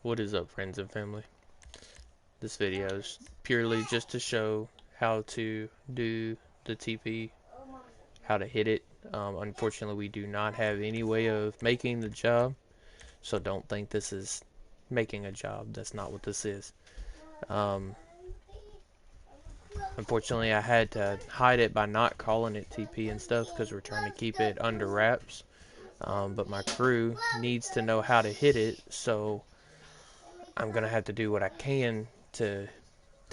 What is up, friends and family? This video is purely just to show how to do the TP, how to hit it. Unfortunately, we do not have any way of making the job, so don't think this is making a job. That's not what this is. Unfortunately, I had to hide it by not calling it TP and stuff because we're trying to keep it under wraps. But my crew needs to know how to hit it, so I'm gonna have to do what I can to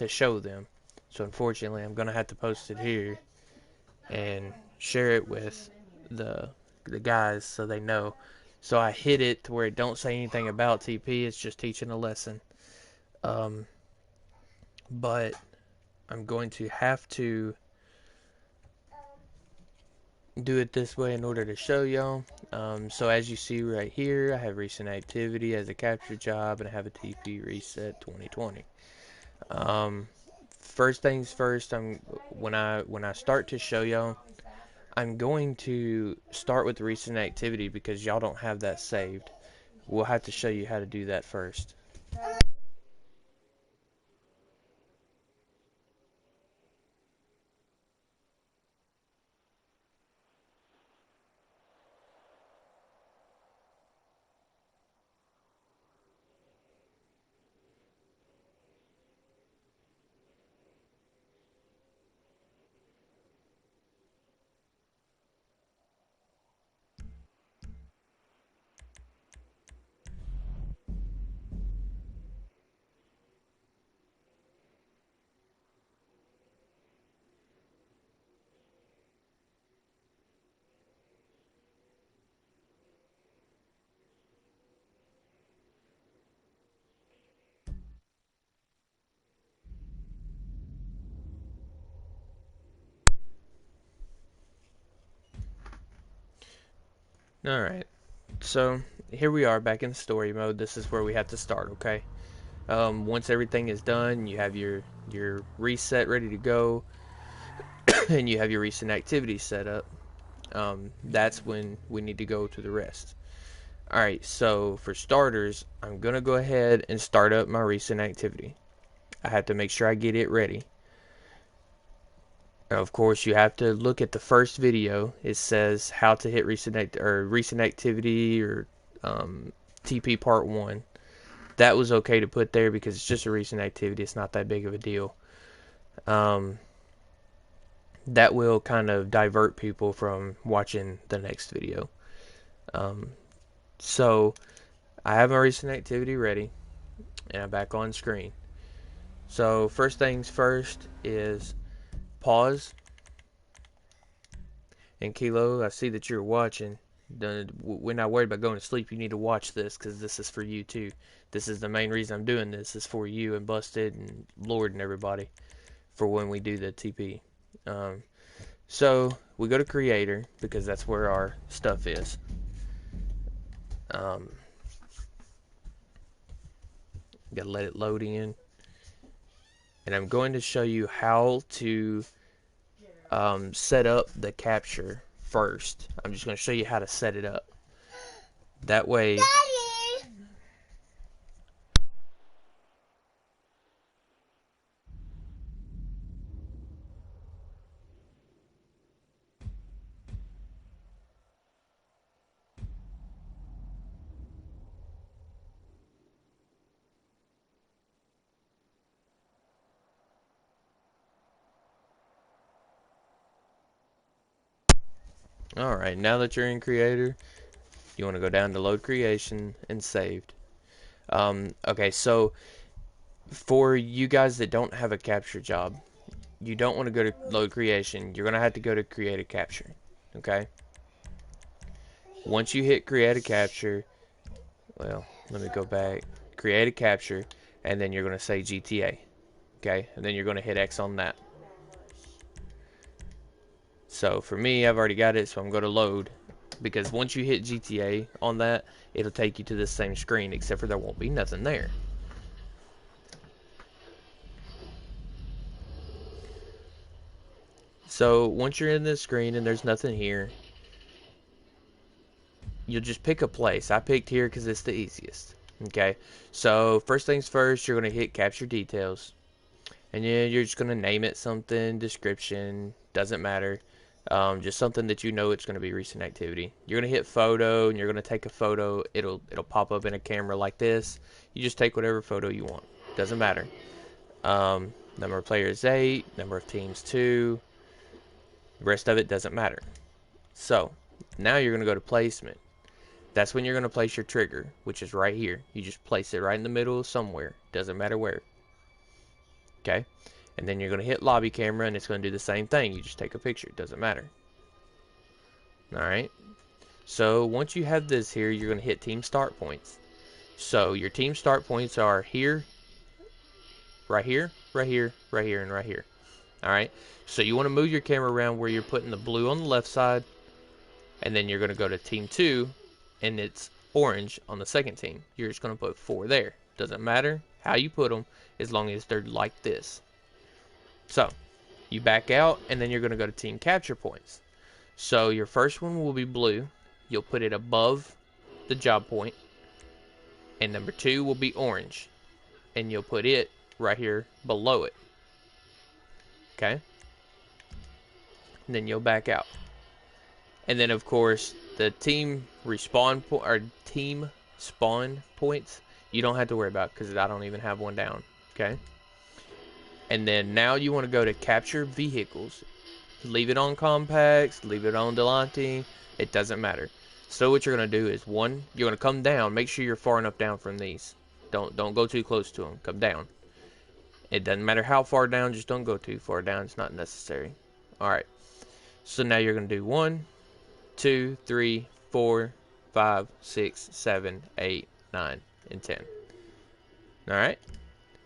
show them. So unfortunately, I'm gonna have to post it here and share it with the guys so they know. So I hit it to where it don't say anything about TP. It's just teaching a lesson. But I'm going to have to do it this way in order to show y'all. So as you see right here, I have recent activity as a capture job, and I have a TP reset 2020. First things first, when I start to show y'all, I'm going to start with recent activity because y'all don't have that saved. We'll have to show you how to do that first. Alright, so here we are back in story mode. This is where we have to start, okay? Once everything is done, you have your reset ready to go, and you have your recent activity set up. That's when we need to go to the rest. Alright, so for starters, I'm going to go ahead and start up my recent activity. I have to make sure I get it ready. Now, of course, you have to look at the first video. It says how to hit recent activity or TP part 1. That was okay to put there because it's just a recent activity. It's not that big of a deal. That will kind of divert people from watching the next video. So I have my recent activity ready, and I'm back on screen. So first things first is pause. And Kilo, I see that you're watching. We're not worried about going to sleep. You need to watch this because this is for you too. This is the main reason I'm doing this. Is for you and Busted and Lord and everybody for when we do the TP. So we go to Creator because that's where our stuff is. Gotta let it load in. And I'm going to show you how to set up the capture first. I'm just going to show you how to set it up. That way... Daddy! Alright, now that you're in Creator, you want to go down to Load Creation and Saved. Okay, so for you guys that don't have a capture job, you don't want to go to Load Creation. You're going to have to go to Create a Capture. Okay? Once you hit Create a Capture, well, let me go back. Create a Capture, and then you're going to say GTA. Okay? And then you're going to hit X on that. So for me, I've already got it, so I'm going to load. Because once you hit GTA on that, it'll take you to the same screen, except for there won't be nothing there. So once you're in this screen and there's nothing here, you'll just pick a place. I picked here because it's the easiest. Okay, so first things first, you're going to hit capture details. And you're just going to name it something, description, doesn't matter. Just something that you know it's going to be recent activity. You're going to hit photo and you're going to take a photo. It'll pop up in a camera like this. You just take whatever photo you want. Doesn't matter. Number of players 8, number of teams 2. The rest of it doesn't matter. So now you're going to go to placement. That's when you're going to place your trigger, which is right here. You just place it right in the middle somewhere. Doesn't matter where. Okay, and then you're going to hit lobby camera and it's going to do the same thing. You just take a picture. It doesn't matter. Alright, so once you have this here, you're going to hit team start points. So your team start points are here, right here, right here, right here, and right here. Alright, so you want to move your camera around where you're putting the blue on the left side, and then you're going to go to team 2 and it's orange on the second team. You're just going to put 4 there. Doesn't matter how you put them, as long as they're like this. So you back out and then you're going to go to team capture points. So your first one will be blue. You'll put it above the job point, and number 2 will be orange, and you'll put it right here below it. Okay, and then you'll back out. And then of course the team respawn or team spawn points you don't have to worry about, because I don't even have one down. Okay, and then now you want to go to capture vehicles. Leave it on compacts, leave it on Delante, it doesn't matter. So what you're going to do is, one, you're going to come down. Make sure you're far enough down from these. Don't go too close to them. Come down. It doesn't matter how far down, just don't go too far down. It's not necessary. Alright, so now you're going to do 1, 2, 3, 4, 5, 6, 7, 8, 9, and 10. Alright,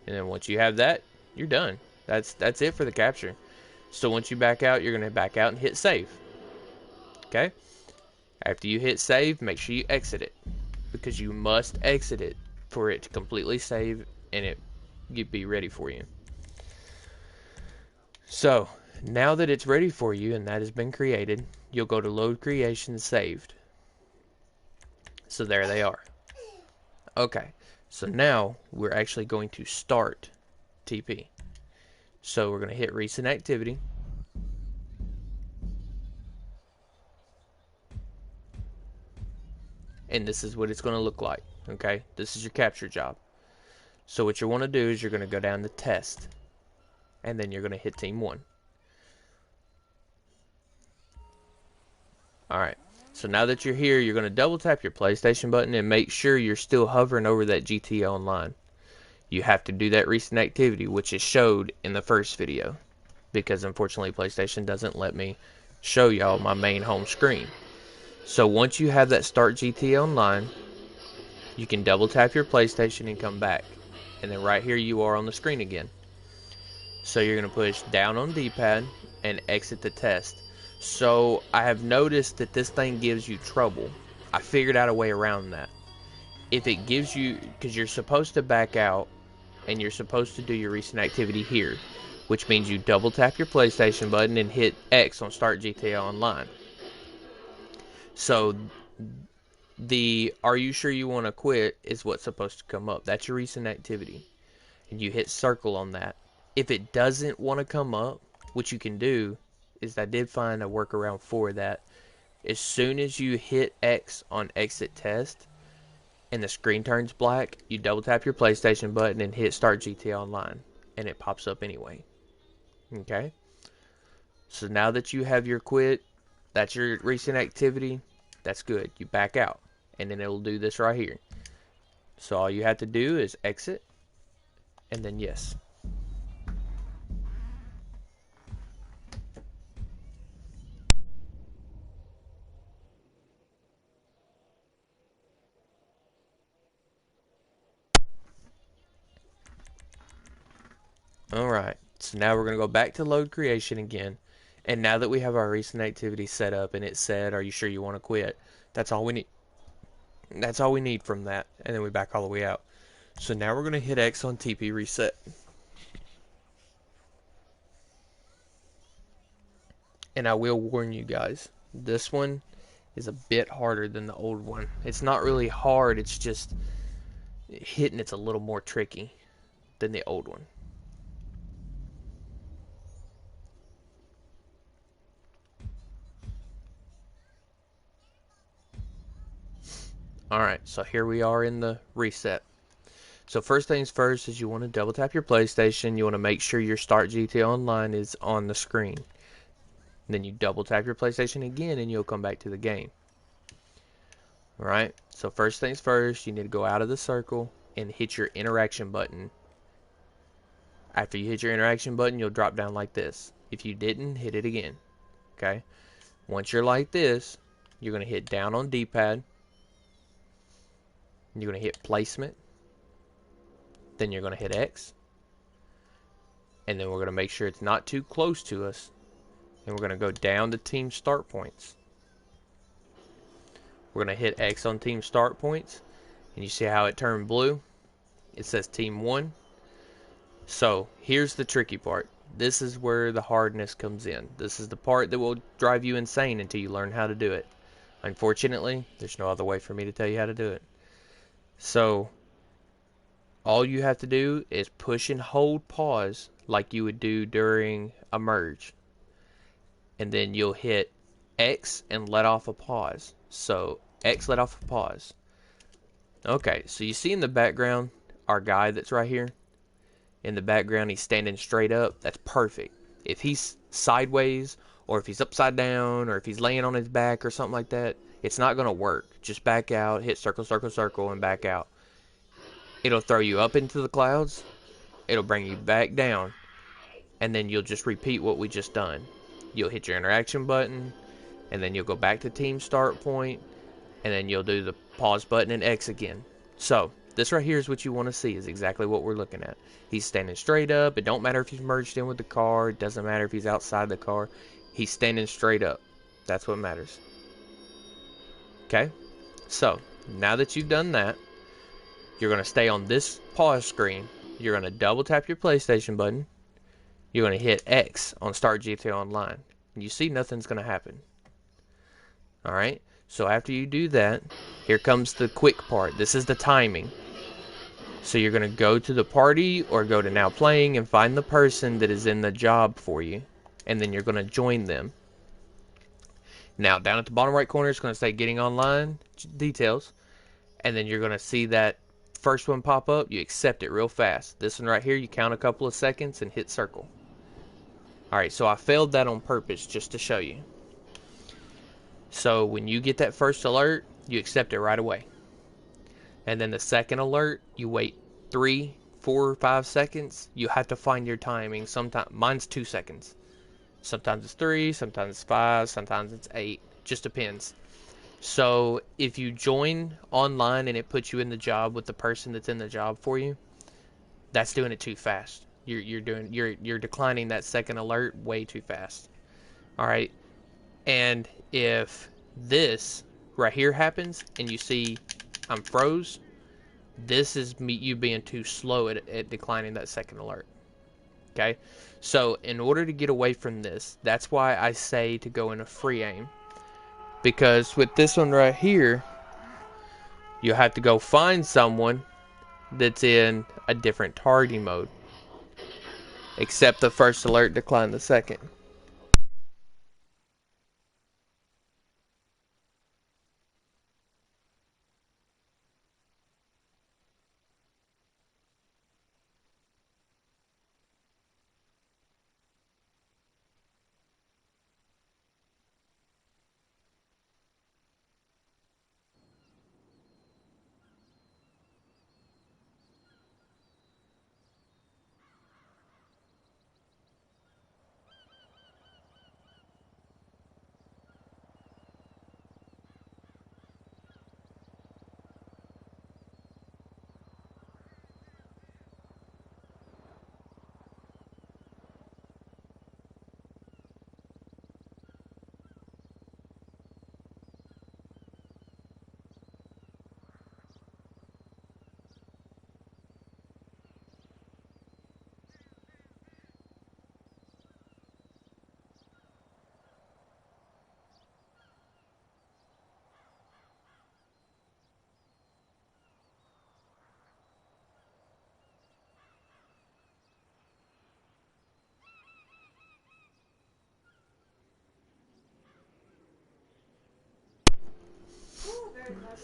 and then once you have that, you're done. That's it for the capture. So once you back out, you're going to back out and hit save. Okay? After you hit save, make sure you exit it, because you must exit it for it to completely save and it be ready for you. So now that it's ready for you and that has been created, you'll go to load creation saved. So there they are. Okay, so now we're actually going to start TP. So we're going to hit recent activity. And this is what it's going to look like. Okay, this is your capture job. So what you want to do is you're going to go down to test, and then you're going to hit team 1. Alright, so now that you're here, you're going to double tap your PlayStation button and make sure you're still hovering over that GTA Online. You have to do that recent activity, which is showed in the first video, because unfortunately PlayStation doesn't let me show y'all my main home screen. So once you have that start GTA Online, you can double tap your PlayStation and come back, and then right here you are on the screen again. So you're going to push down on D-pad and exit the test. So I have noticed that this thing gives you trouble. I figured out a way around that. If it gives you, because you're supposed to back out and you're supposed to do your recent activity here, which means you double tap your PlayStation button and hit X on Start GTA Online. So the "Are you sure you want to quit" is what's supposed to come up. That's your recent activity, and you hit circle on that. If it doesn't want to come up, what you can do is, I did find a workaround for that. As soon as you hit X on exit test and the screen turns black, you double tap your PlayStation button and hit Start GTA Online, and it pops up anyway. Okay, so now that you have your quit, that's your recent activity, that's good. You back out, and then it'll do this right here. So all you have to do is exit, and then yes. Alright, so now we're going to go back to load creation again. And now that we have our recent activity set up and it said, "Are you sure you want to quit?" That's all we need. That's all we need from that. And then we back all the way out. So now we're going to hit X on TP reset. And I will warn you guys, this one is a bit harder than the old one. It's not really hard, it's just hitting it's a little more tricky than the old one. Alright, so here we are in the reset. So first things first is you want to double tap your PlayStation. You want to make sure your Start GTA Online is on the screen. Then you double tap your PlayStation again and you'll come back to the game. Alright, so first things first, you need to go out of the circle and hit your interaction button. After you hit your interaction button, you'll drop down like this. If you didn't, hit it again. Okay? Once you're like this, you're going to hit down on D-pad. You're going to hit placement. Then you're going to hit X. And then we're going to make sure it's not too close to us. And we're going to go down to team start points. We're going to hit X on team start points. And you see how it turned blue? It says team 1. So here's the tricky part. This is where the hardness comes in. This is the part that will drive you insane until you learn how to do it. Unfortunately, there's no other way for me to tell you how to do it. So all you have to do is push and hold pause like you would do during a merge. And then you'll hit X and let off a pause. So X let off a pause. Okay, so you see in the background our guy that's right here? In the background he's standing straight up. That's perfect. If he's sideways or if he's upside down or if he's laying on his back or something like that, it's not going to work. Just back out, hit circle, circle, circle, and back out. It'll throw you up into the clouds. It'll bring you back down. And then you'll just repeat what we just done. You'll hit your interaction button. And then you'll go back to team start point. And then you'll do the pause button and X again. So, this right here is what you want to see, is exactly what we're looking at. He's standing straight up. It don't matter if he's merged in with the car. It doesn't matter if he's outside the car. He's standing straight up. That's what matters. Okay? So, now that you've done that, you're going to stay on this pause screen. You're going to double tap your PlayStation button. You're going to hit X on Start GTA Online. And you see nothing's going to happen. Alright? So after you do that, here comes the quick part. This is the timing. So you're going to go to the party or go to now playing and find the person that is in the job for you. And then you're going to join them. Now down at the bottom right corner it's going to say getting online details. And then you're going to see that first one pop up. You accept it real fast. This one right here, you count a couple of seconds and hit circle. Alright, so I failed that on purpose just to show you. So when you get that first alert, you accept it right away. And then the second alert, you wait 3, 4, 5 seconds. You have to find your timing. Sometimes mine's 2 seconds. Sometimes it's 3, sometimes it's 5, sometimes it's 8. Just depends. So if you join online and it puts you in the job with the person that's in the job for you, that's doing it too fast. You're declining that second alert way too fast. All right. And if this right here happens and you see I'm froze, this is you being too slow at declining that second alert. Okay? So in order to get away from this, that's why I say to go in a free aim. Because with this one right here, you have to go find someone that's in a different targeting mode. Accept the first alert, decline the second.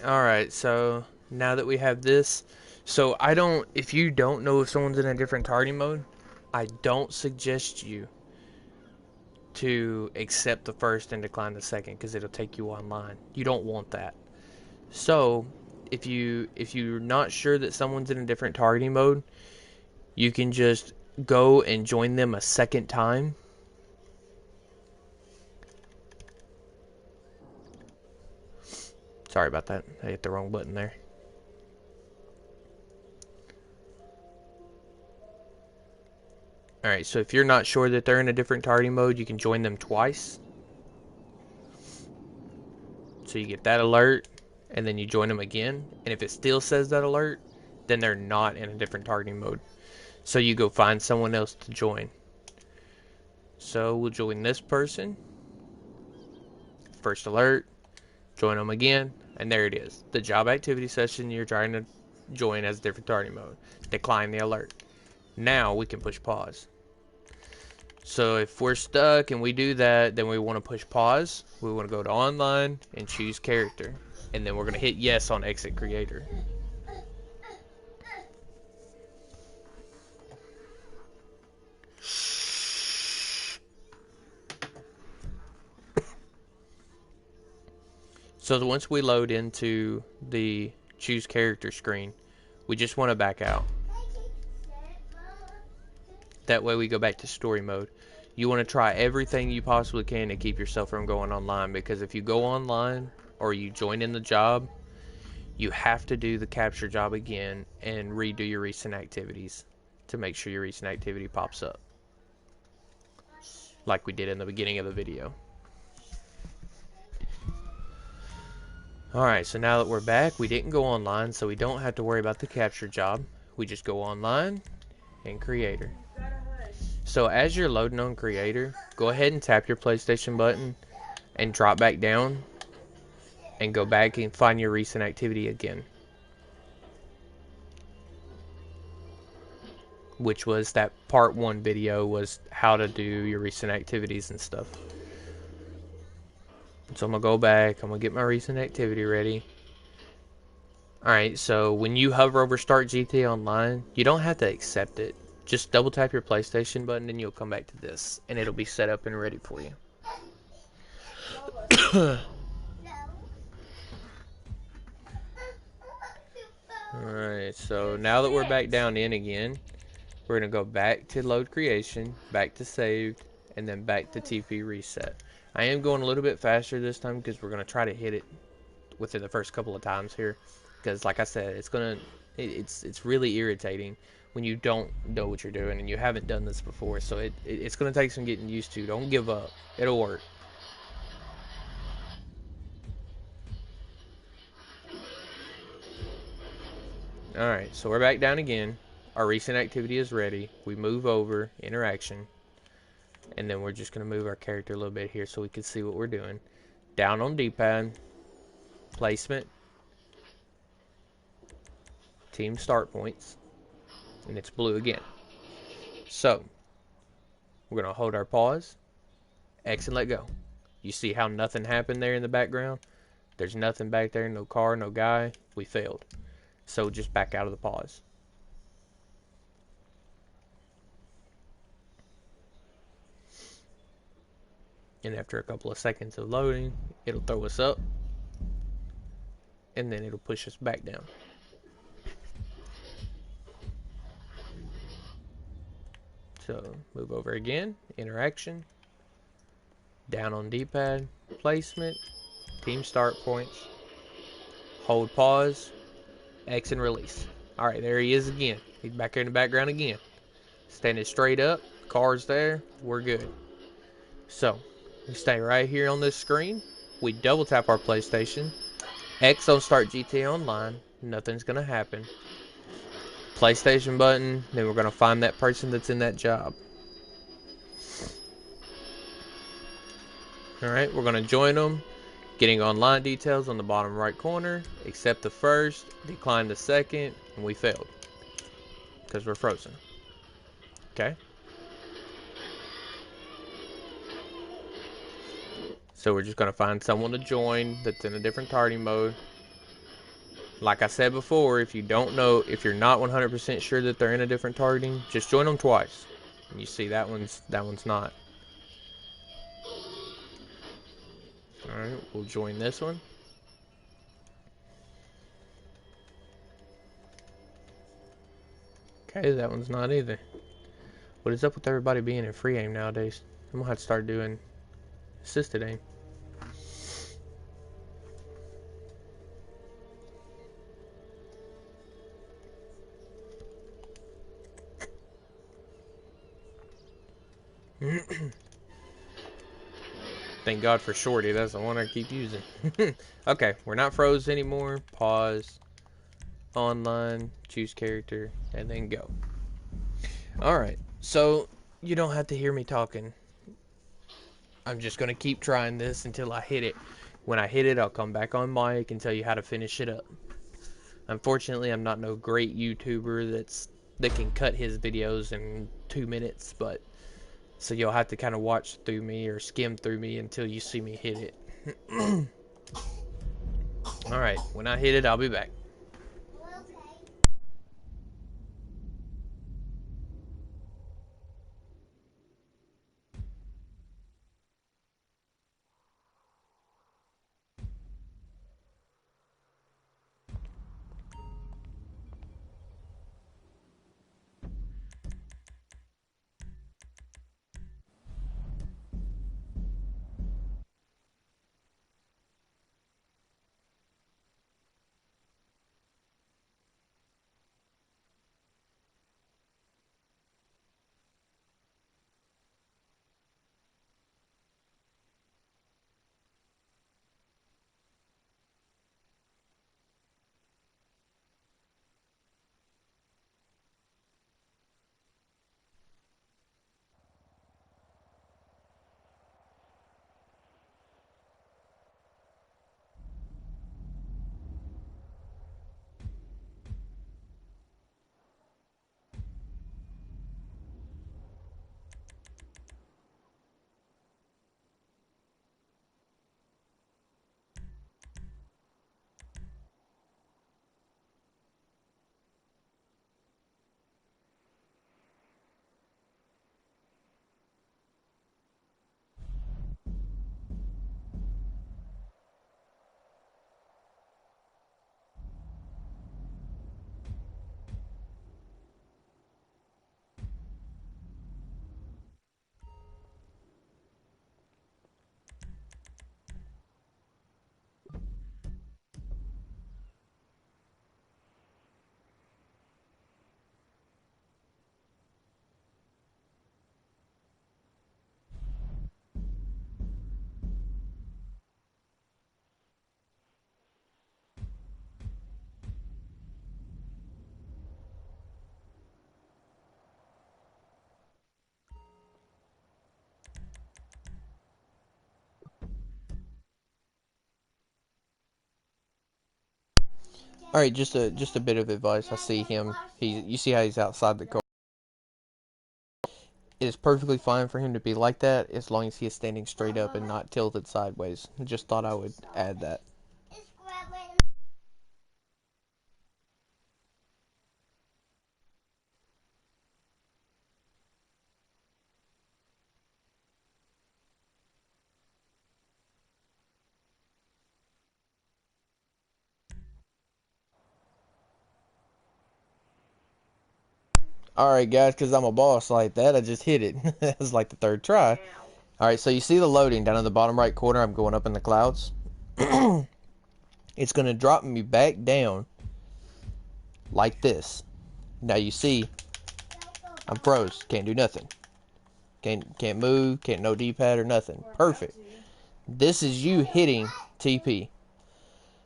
Alright, so now that we have this, if you don't know if someone's in a different targeting mode, I don't suggest you to accept the first and decline the second because it'll take you online. You don't want that. So, if you're not sure that someone's in a different targeting mode, you can just go and join them a second time. Sorry about that. I hit the wrong button there. Alright, so if you're not sure that they're in a different targeting mode, you can join them twice. So you get that alert, and then you join them again. And if it still says that alert, then they're not in a different targeting mode. So you go find someone else to join. So we'll join this person. First alert, join them again, and there it is. The job activity session you're trying to join has a different targeting mode. Decline the alert. Now we can push pause. So if we're stuck and we do that, then we want to push pause. We want to go to online and choose character. And then we're going to hit yes on exit creator. So once we load into the choose character screen, we just want to back out. That way we go back to story mode. You want to try everything you possibly can to keep yourself from going online, because if you go online or you join in the job, you have to do the capture job again and redo your recent activities to make sure your recent activity pops up, like we did in the beginning of the video. Alright, so now that we're back, we didn't go online, so we don't have to worry about the capture job. We just go online and creator. So as you're loading on creator, go ahead and tap your PlayStation button and drop back down and go back and find your recent activity again, which was that part 1 video, was how to do your recent activities and stuff. So I'm going to go back, I'm going to get my recent activity ready. Alright, so when you hover over Start GTA Online, you don't have to accept it. Just double tap your PlayStation button and you'll come back to this, and it'll be set up and ready for you. Alright, so now that we're back down in again, we're going to go back to load creation, back to saved, and then back to TP reset. I am going a little bit faster this time because we're going to try to hit it within the first couple of times here. Because like I said, it's really irritating when you don't know what you're doing and you haven't done this before. So it's going to take some getting used to. Don't give up. It'll work. Alright, so we're back down again. Our recent activity is ready. We move over, interaction, and then we're just going to move our character a little bit here so we can see what we're doing. Down on D-pad, placement, team start points, and it's blue again. So we're going to hold our pause, X and let go. You see how nothing happened there in the background? There's nothing back there, no car, no guy. We failed. So just back out of the pause. And after a couple of seconds of loading, it'll throw us up, and then it'll push us back down. So move over again, interaction, down on D-pad, placement, team start points, hold pause, X and release. Alright, there he is again. He's back here in the background again. Standing straight up, car's there, we're good. So, we stay right here on this screen. We double tap our PlayStation. X on Start GTA Online. Nothing's going to happen. PlayStation button. Then we're going to find that person that's in that job. Alright, we're going to join them. Getting online details on the bottom right corner. Accept the first. Decline the second. And we failed. Because we're frozen. Okay. So we're just going to find someone to join that's in a different targeting mode. like I said before, if you don't know, if you're not 100% sure that they're in a different targeting, just join them twice. And you see that one's not. All right, we'll join this one. Okay, that one's not either. What is up with everybody being in free aim nowadays? I'm gonna have to start doing assisted aim. Thank God for Shorty, that's the one I keep using. Okay, we're not froze anymore. Pause. Online, choose character, and then go. Alright, so you don't have to hear me talking. I'm just going to keep trying this until I hit it. When I hit it, I'll come back on mic and tell you how to finish it up. Unfortunately, I'm not no great YouTuber that can cut his videos in 2 minutes, but so you'll have to kind of watch through me or skim through me until you see me hit it. Alright, when I hit it, I'll be back. All right, just a bit of advice. I see him. You see how he's outside the car. It is perfectly fine for him to be like that as long as he is standing straight up and not tilted sideways. I just thought I would add that. Alright guys, because I'm a boss like that, I just hit it. That was like the third try. Alright, so you see the loading down in the bottom right corner. I'm going up in the clouds. It's going to drop me back down like this. Now you see, I'm froze. Can't do nothing. Can't move. Can't no D-pad or nothing. Perfect. This is you hitting TP.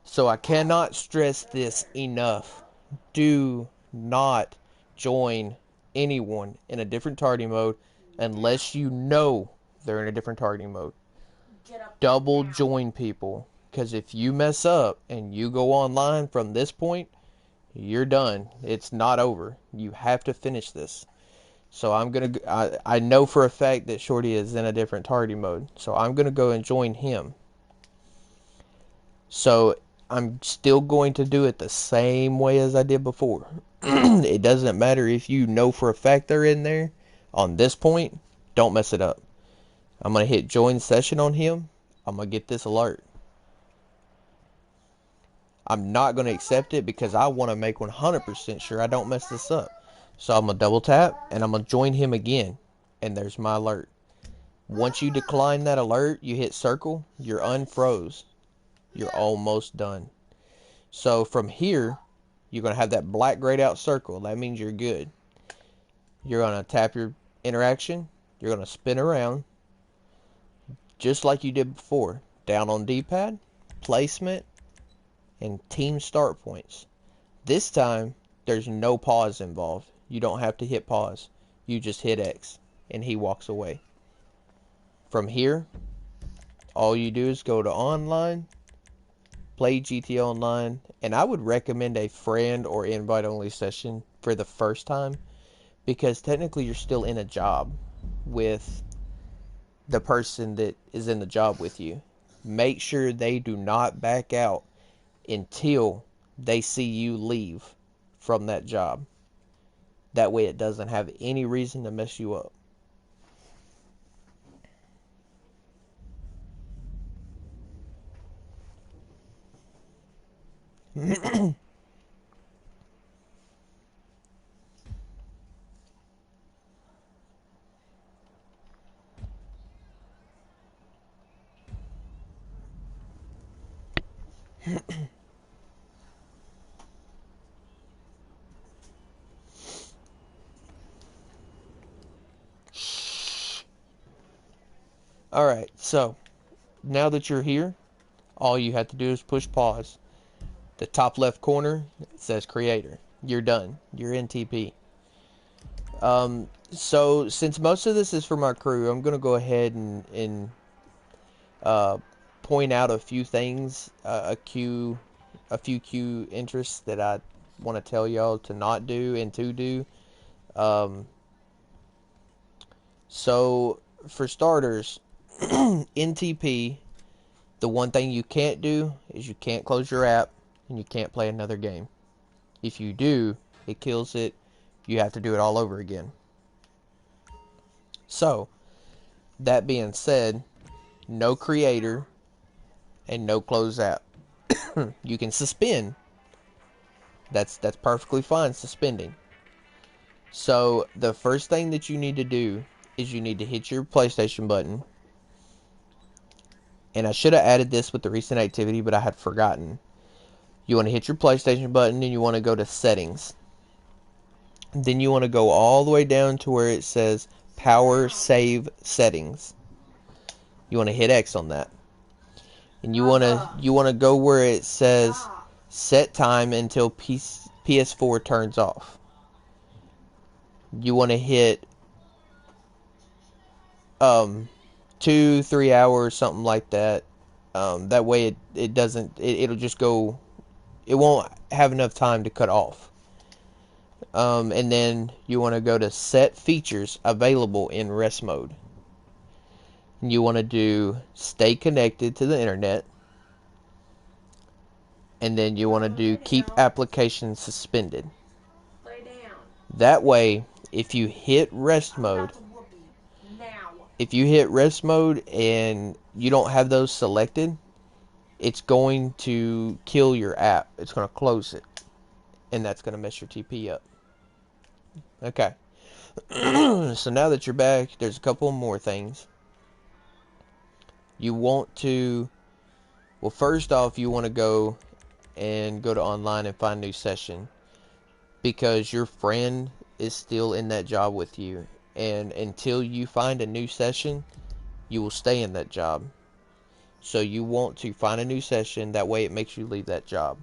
So I cannot stress this enough. Do not join anyone in a different targeting mode unless you know they're in a different targeting mode. Double join people, because if you mess up and you go online from this point, you're done. It's not over. You have to finish this. So I know for a fact that Shorty is in a different targeting mode, so I'm gonna go and join him. So I'm still going to do it the same way as I did before. It doesn't matter if you know for a fact they're in there. On this point, don't mess it up. I'm going to hit join session on him. I'm going to get this alert. I'm not going to accept it because I want to make 100% sure I don't mess this up. So I'm going to double tap and I'm going to join him again. And there's my alert. Once you decline that alert, you hit circle, you're unfroze. You're almost done. So from here, you're going to have that black grayed out circle. That means you're good. You're going to tap your interaction. You're going to spin around just like you did before. Down on D-pad, placement, and team start points. This time, there's no pause involved. You don't have to hit pause. You just hit X, and he walks away. From here, all you do is go to online, play GTA Online, and I would recommend a friend or invite-only session for the first time, because technically you're still in a job with the person that is in the job with you. Make sure they do not back out until they see you leave from that job. That way it doesn't have any reason to mess you up. Alright, so now that you're here, all you have to do is push pause. The top left corner, it says creator. You're done. You're in TP. So since most of this is for my crew, I'm gonna go ahead and point out a few things, a few queue interests that I want to tell y'all to not do and to do. So for starters, in TP, the one thing you can't do is you can't close your app and you can't play another game. If you do, it kills it. You have to do it all over again. So, that being said, no creator and no close app. You can suspend. That's perfectly fine, suspending. So, the first thing that you need to do is you need to hit your PlayStation button. And I should have added this with the recent activity, but I had forgotten. You want to hit your PlayStation button and you want to go to settings. Then you want to go all the way down to where it says power save settings. You want to hit X on that. And you want to go where it says set time until PS4 turns off. You want to hit 2-3 hours, something like that. That way it doesn't, it'll just go, it won't have enough time to cut off. And then you want to go to set features available in rest mode. And you want to do stay connected to the internet. And then you want to do keep application suspended. That way, if you hit rest mode, and you don't have those selected, it's going to kill your app. It's going to close it. And that's going to mess your TP up. Okay. So now that you're back, there's a couple more things. You want to, well, first off, you want to go to online and find a new session, because your friend is still in that job with you, and until you find a new session, you will stay in that job. So you want to find a new session, that way it makes you leave that job.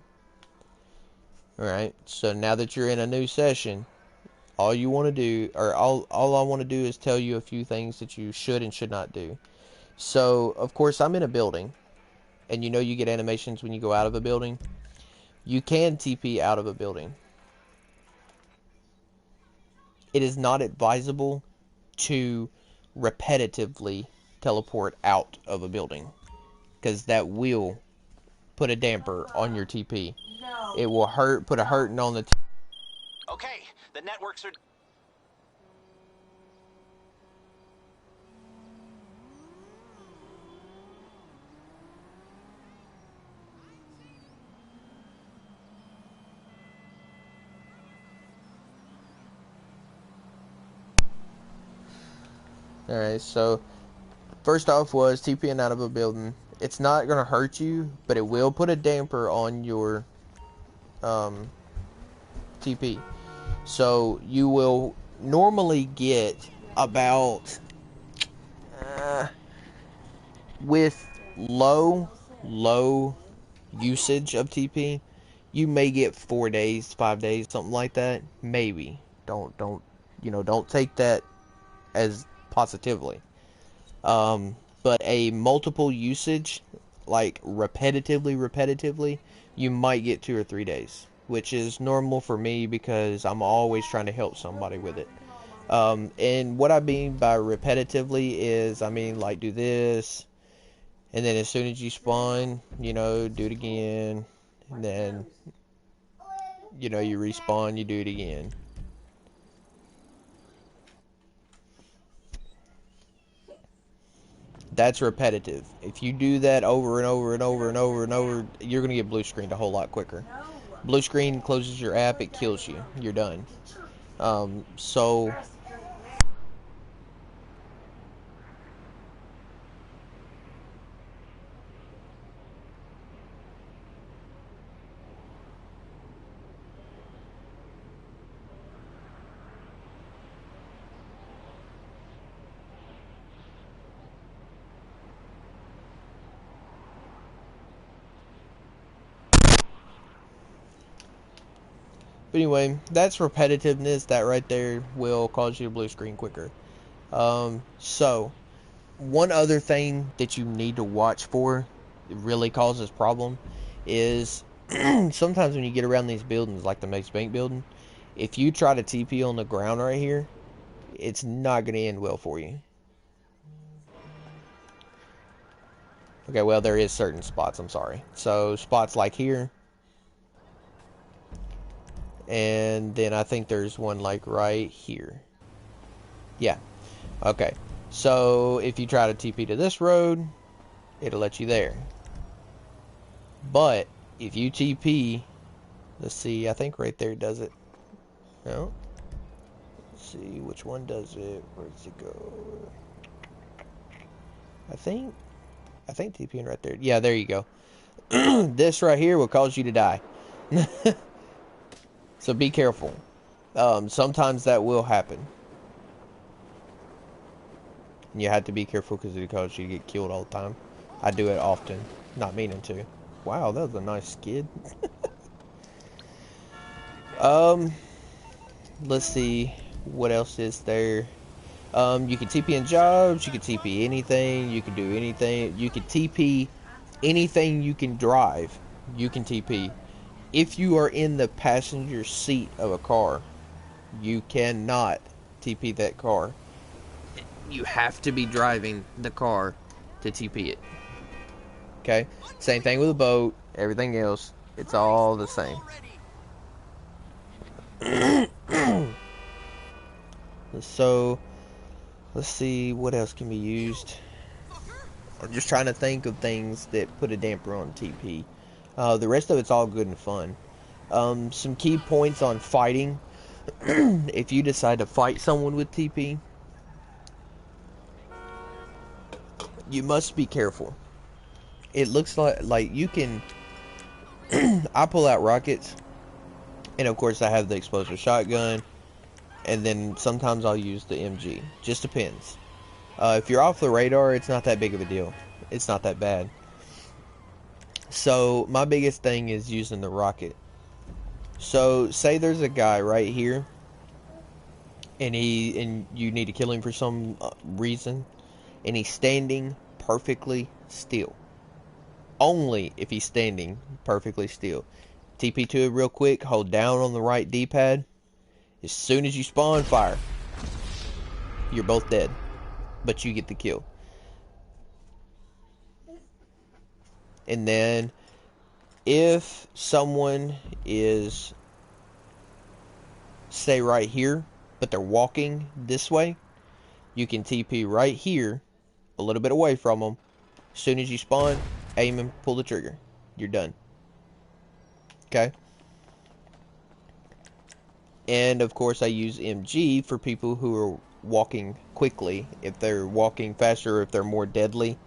Alright, so now that you're in a new session, all you want to do, or all I want to do is tell you a few things that you should and should not do. So, of course, I'm in a building, and you know you get animations when you go out of a building. You can TP out of a building. It is not advisable to repetitively teleport out of a building, because that will put a damper on your TP. It will put a hurting on the Okay, the networks are... Alright, so first off was TPing out of a building. It's not going to hurt you, but it will put a damper on your TP. So you will normally get about, with low usage of TP, you may get 4 days, 5 days, something like that. Maybe. Don't don't take that as positively. But a multiple usage, like repetitively, you might get 2 or 3 days, which is normal for me because I'm always trying to help somebody with it. And what I mean by repetitively is, I mean, like, do this, and then as soon as you spawn, do it again, and then, you respawn, you do it again. That's repetitive. If you do that over and over and over and over and over, you're going to get blue screened a whole lot quicker. Blue screen closes your app, it kills you. You're done. So But anyway, that's repetitiveness. That right there will cause you to blue screen quicker. So, one other thing that you need to watch for, it really causes problem, is sometimes when you get around these buildings, like the Max Bank building, if you try to TP on the ground right here, it's not going to end well for you. Okay, well, there is certain spots, I'm sorry. So, spots like here, and then I think there's one like right here. Yeah. Okay. So if you try to TP to this road, it'll let you there. But if you TP, let's see, I think right there does it. No. Let's see which one does it. Where does it go? I think TPing right there. Yeah, there you go. This right here will cause you to die. So be careful. Sometimes that will happen. And you have to be careful because it causes you to get killed all the time. I do it often, not meaning to. Wow, that was a nice skid. Let's see what else is there. You can TP in jobs, you can TP anything, you can do anything, you can TP anything you can drive, you can TP. If you are in the passenger seat of a car, you cannot TP that car. You have to be driving the car to TP it. Okay? Same thing with a boat, everything else, it's all the same. So, let's see what else can be used. I'm just trying to think of things that put a damper on TP. The rest of it's all good and fun. Some key points on fighting. If you decide to fight someone with TP, you must be careful. It looks like you can... I pull out rockets, and of course I have the explosive shotgun, and then sometimes I'll use the MG. Just depends. If you're off the radar, it's not that big of a deal. It's not that bad. So my biggest thing is using the rocket. So say there's a guy right here, and you need to kill him for some reason, and he's standing perfectly still. Only if he's standing perfectly still. TP to it real quick, hold down on the right D-pad. As soon as you spawn, fire. You're both dead, but you get the kill. And then if someone is, say, right here, but they're walking this way, you can TP right here, a little bit away from them. As soon as you spawn, aim and pull the trigger. You're done. Okay? And of course I use MG for people who are walking quickly. If they're walking faster, if they're more deadly,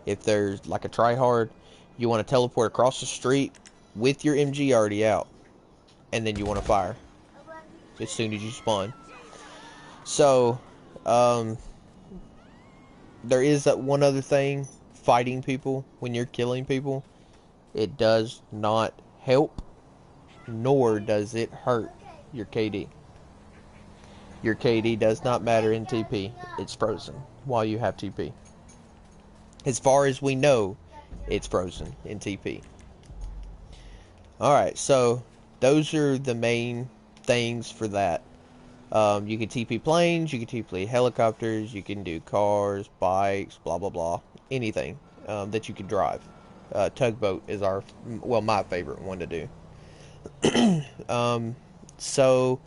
if there's like a tryhard, you want to teleport across the street with your MG already out. And then you want to fire as soon as you spawn. So, there is that one other thing, fighting people when you're killing people. It does not help, nor does it hurt your KD. Your KD does not matter in TP. It's frozen while you have TP. As far as we know, it's frozen in TP. Alright, so those are the main things for that. You can TP planes, you can TP helicopters, you can do cars, bikes, blah blah blah. Anything that you can drive. Tugboat is my favorite one to do. So,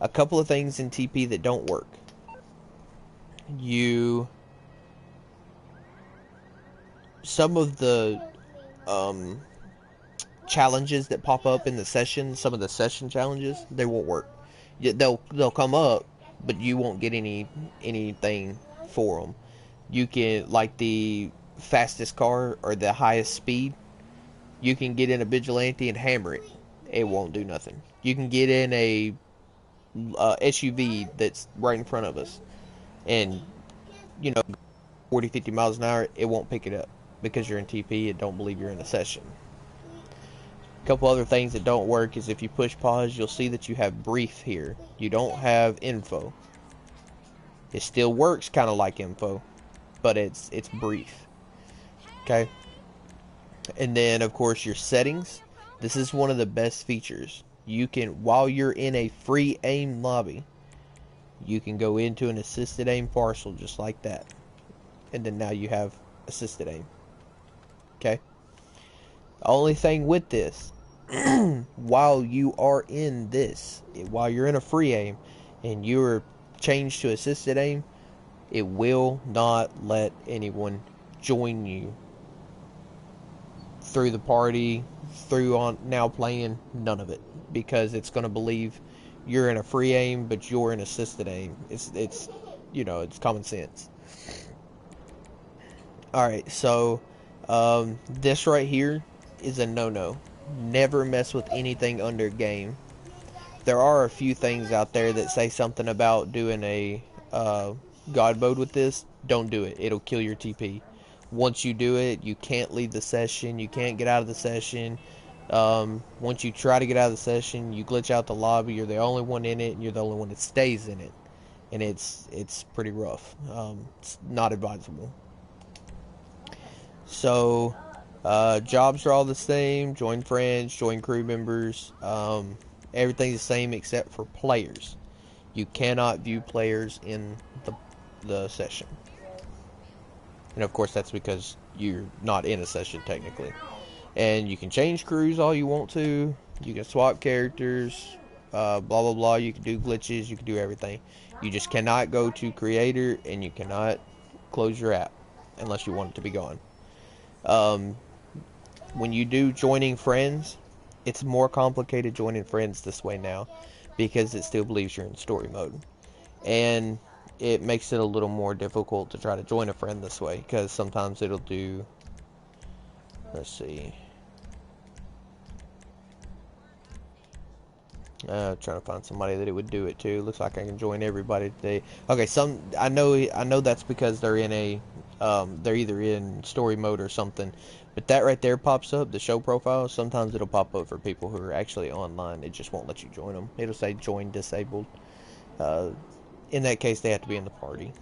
a couple of things in TP that don't work. Some of the challenges that pop up in the session, some of the session challenges, they won't work. They'll come up, but you won't get anything for them. You can, like the fastest car or the highest speed, you can get in a vigilante and hammer it. It won't do nothing. You can get in a SUV that's right in front of us, and 40, 50 miles an hour, it won't pick it up because you're in TP. It don't believe you're in a session. A couple other things that don't work is if you push pause, you'll see that you have brief here. You don't have info. It still works kind of like info, but it's brief. Okay. And then of course your settings. This is one of the best features. You can, while you're in a free aim lobby, you can go into an assisted aim partial just like that. And then now you have assisted aim. Okay. The only thing with this, while you are in this, while you're in a free aim and you're changed to assisted aim, it will not let anyone join you through the party, through on now playing, none of it, because it's going to believe you're in a free aim, but you're in assisted aim. It's common sense. All right, so this right here is a no-no. Never mess with anything under game. There are a few things out there that say something about doing a God mode with this. Don't do it. It'll kill your TP. Once you do it, you can't leave the session. You can't get out of the session. Once you try to get out of the session, you glitch out the lobby. You're the only one in it, and you're the only one that stays in it. And it's pretty rough. It's not advisable. So, jobs are all the same. Join friends, join crew members. Everything's the same except for players. You cannot view players in the session. And of course that's because you're not in a session technically. And you can change crews all you want to. You can swap characters. Blah blah blah. You can do glitches. You can do everything. You just cannot go to creator, and you cannot close your app unless you want it to be gone. When you do joining friends, it's more complicated joining friends this way now because it still believes you're in story mode. And it makes it a little more difficult to try to join a friend this way because sometimes it'll do, let's see, trying to find somebody that it would do it to. Looks like I can join everybody today. Okay, I know that's because they're in they're either in story mode or something. But that right there pops up, the show profile. Sometimes it'll pop up for people who are actually online. It just won't let you join them. It'll say join disabled. In that case, they have to be in the party.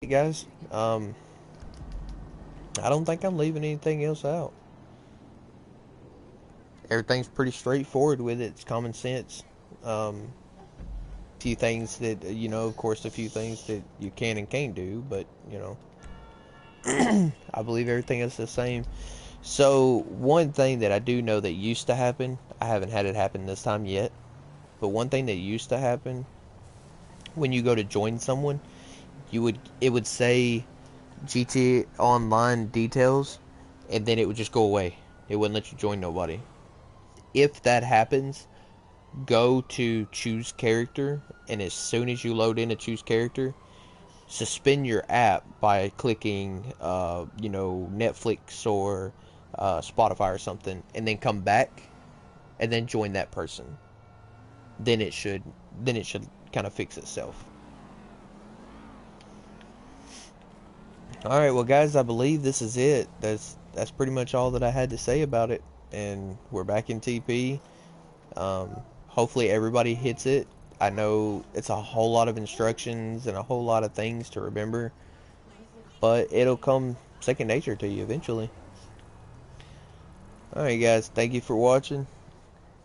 Hey guys, I don't think I'm leaving anything else out. Everything's pretty straightforward with it. It's common sense. Few things that, of course, a few things that you can and can't do, but, I believe everything is the same. So one thing that I do know that used to happen, I haven't had it happen this time yet, but one thing that used to happen when you go to join someone, it would say GTA Online details, and then it would just go away. It wouldn't let you join nobody. If that happens, go to choose character, and as soon as you load in to choose character, suspend your app by clicking, Netflix or Spotify or something, and then come back and then join that person. Then it should kind of fix itself. All right, well, guys, I believe this is it. That's pretty much all that I had to say about it, and we're back in TP. Hopefully, everybody hits it. I know it's a whole lot of instructions and a whole lot of things to remember, but it'll come second nature to you eventually. Alright, guys, thank you for watching.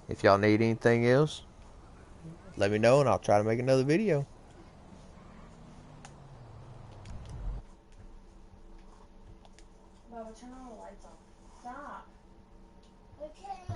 If y'all need anything else, let me know and I'll try to make another video. Bubba, turn all the lights off. Stop. Okay,